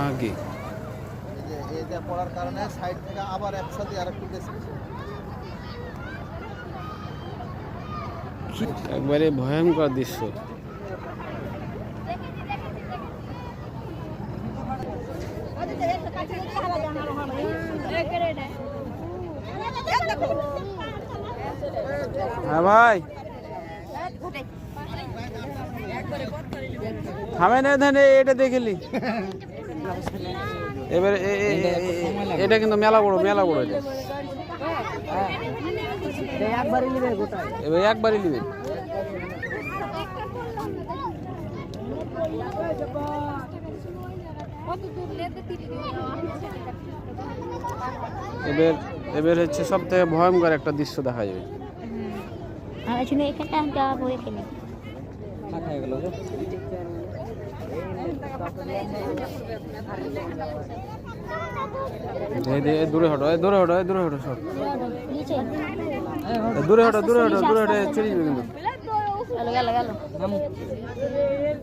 আগে এটা পড়ার কারণে সাইড থেকে আবার একসাথে আরেকটু বেশি একবারে ভয়ঙ্কর দৃশ্য। হ্যাঁ ভাই থামেন এখানে, এটা দেখলি এবার এটা কিন্তু মেলা বড় এটা এবার একবারই নিবে। এবার এবার হচ্ছে সব থেকে ভয়ঙ্কর একটা দৃশ্য দেখা যাবে। দূরে হটো, দূরে হটো, দূরে হটো, সব দূরে হটো, দূরে হটো, দূরে হটে চলে যাবে কিন্তু।